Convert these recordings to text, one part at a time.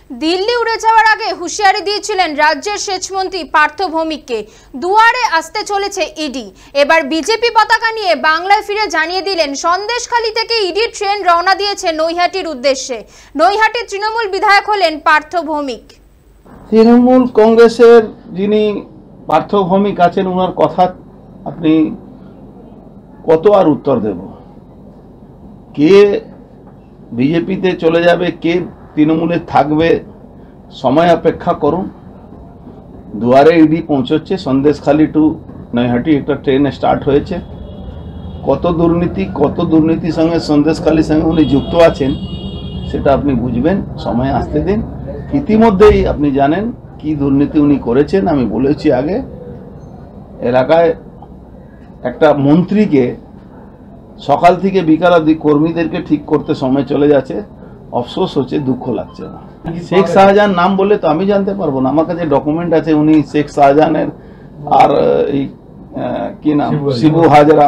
দিল্লি উড়ে যাওয়ার আগে হুঁশিয়ারি দিয়েছিলেন রাজ্যের সেচমন্ত্রী পার্থ ভৌমিককে দুয়ারে আসতে চলেছে ইডি। এবার বিজেপি পতাকা নিয়ে বাংলায় ফিরে জানিয়ে দিলেন সন্দেশখালী থেকে ইডি ট্রেন রওনা দিয়েছে নৈহাটির উদ্দেশ্যে। নৈহাটির তৃণমূল বিধায়ক হলেন পার্থ ভৌমিক। তৃণমূল কংগ্রেসের যিনি পার্থ ভৌমিক আছেন, ওনার কথা আপনি কত আর উত্তর দেব? কে বিজেপিতে চলে যাবে, কে তৃণমূলে থাকবে, সময় অপেক্ষা করুন। দুয়ারে ইডি পৌঁছচ্ছে, সন্দেশখালী টু নৈহাটি একটা ট্রেন স্টার্ট হয়েছে। কত দুর্নীতির সঙ্গে সন্দেশখালীর সঙ্গে উনি যুক্ত আছেন সেটা আপনি বুঝবেন, সময় আসতে দিন। ইতিমধ্যেই আপনি জানেন কি দুর্নীতি উনি করেছেন। আমি বলেছি আগে, এলাকায় একটা মন্ত্রীকে সকাল থেকে বিকাল অবধি কর্মীদেরকে ঠিক করতে সময় চলে যাচ্ছে। অফসোস হচ্ছে, দুঃখ লাগছে না। শেখ শাহজাহান নাম বলে তো আমি জানতে পারবো না, আমার কাছে ডকুমেন্ট আছে উনি শেখ শাহজাহানের আর এই কি নাম শিবু হাজরা,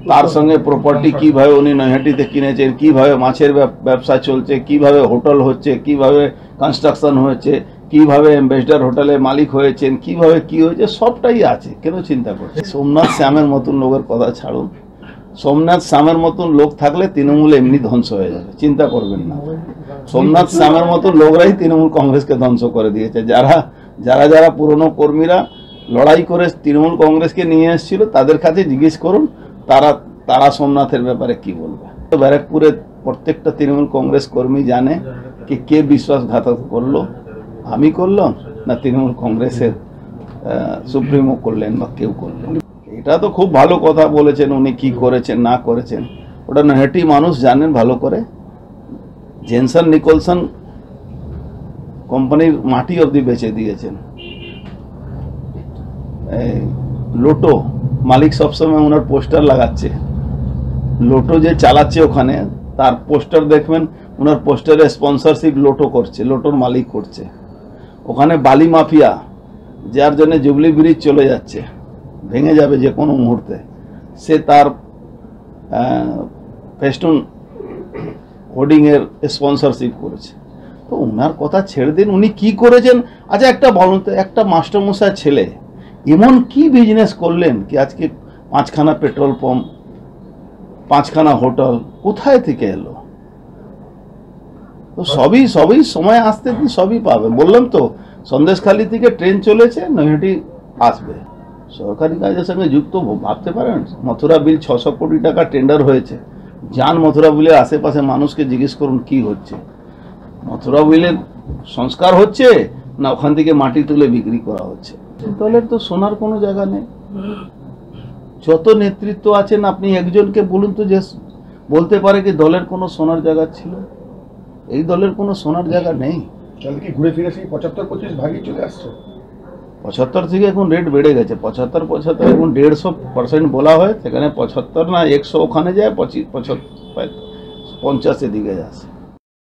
তার সঙ্গে প্রপার্টি কিভাবে উনি নৈহাটিতে কিনেছেন, কিভাবে মাছের ব্যবসা চলছে, কিভাবে হোটেল হচ্ছে, কিভাবে কনস্ট্রাকশন হয়েছে, কিভাবে অ্যাম্বাসেডর হোটেলে মালিক হয়েছেন, কিভাবে কি হয়েছে, সবটাই আছে। কেন চিন্তা করছে? সোমনাথ শ্যামের মতন লোকের কথা ছাড়ুন। সোমনাথ শ্যামের মতন লোক থাকলে তৃণমূল এমনি ধ্বংস হয়ে যাবে, চিন্তা করবেন না। সোমনাথ শ্যামের মতন লোকরাই তৃণমূল কংগ্রেসকে ধ্বংস করে দিয়েছে। যারা পুরনো কর্মীরা লড়াই করে তৃণমূল কংগ্রেসকে নিয়ে এসেছিল, তাদের কাছে জিজ্ঞেস করুন তারা সোমনাথের ব্যাপারে কি বলবে। ব্যারাকপুরে প্রত্যেকটা তৃণমূল কংগ্রেস কর্মী জানে কি কে বিশ্বাসঘাতক করলো, আমি করলাম না তৃণমূল কংগ্রেসের সুপ্রিমো করলেন বা কেউ করলেন। এটা তো খুব ভালো কথা বলেছেন উনি, কি করেছেন না করেছেন ওটা নৈহাটি মানুষ জানেন ভালো করে। জেনসন নিকলসন কোম্পানির মাটি অবধি বেচে দিয়েছেন। লোটো মালিক সবসময় ওনার পোস্টার লাগাচ্ছে, লোটো যে চালাচ্ছে ওখানে তার পোস্টার দেখবেন, ওনার পোস্টারে স্পন্সরশিপ লোটো করছে, লোটোর মালিক করছে। ওখানে বালি মাফিয়া, যার জন্য জুবলি ব্রিজ চলে যাচ্ছে, ভেঙে যাবে যে কোনো মুহূর্তে, সে তার ফেস্টুন হোর্ডিংয়ের স্পন্সরশিপ করেছে। তো ওনার কথা ছেড়ে দিন, উনি কি করেছেন। আচ্ছা একটা বলুন তো, একটা মাস্টারমশাই ছেলে এমন কি বিজনেস করলেন কি আজকে 5খানা পেট্রোল পাম্প, 5খানা হোটেল কোথায় থেকে এলো? তো সবই সময় আসতে দিন, সবই পাবে। বললাম তো, সন্দেশখালী থেকে ট্রেন চলেছে, নৈহাটি আসবে। সরকারি কাজের সঙ্গে যুক্ত ভাবতে পারেন। মথুরা বিল 600 কোটি টাকা টেন্ডার হয়েছে। যান মথুরা বিলের আশেপাশে মানুষকে জিজ্ঞেস করুন কি হচ্ছে। মথুরা বিলের সংস্কার হচ্ছে না ওখান থেকে মাটি তুলে বিক্রি করা হচ্ছে? দলের তো শোনার কোনো জায়গা নেই। যত নেতৃত্ব আছেন আপনি একজনকে বলুন তো যে বলতে পারে কি দলের কোনো শোনার জায়গা ছিল? এই দলের কোনো শোনার জায়গা নেই। ঘুরে ফিরে সেই 75-25 ভাগই চলে আসছে। 75 থেকে এখন রেট বেড়ে গেছে। 75 এখন 150% বলা হয়, সেখানে 75 না 100 ওখানে যায়, 50 এর দিকে যাচ্ছে।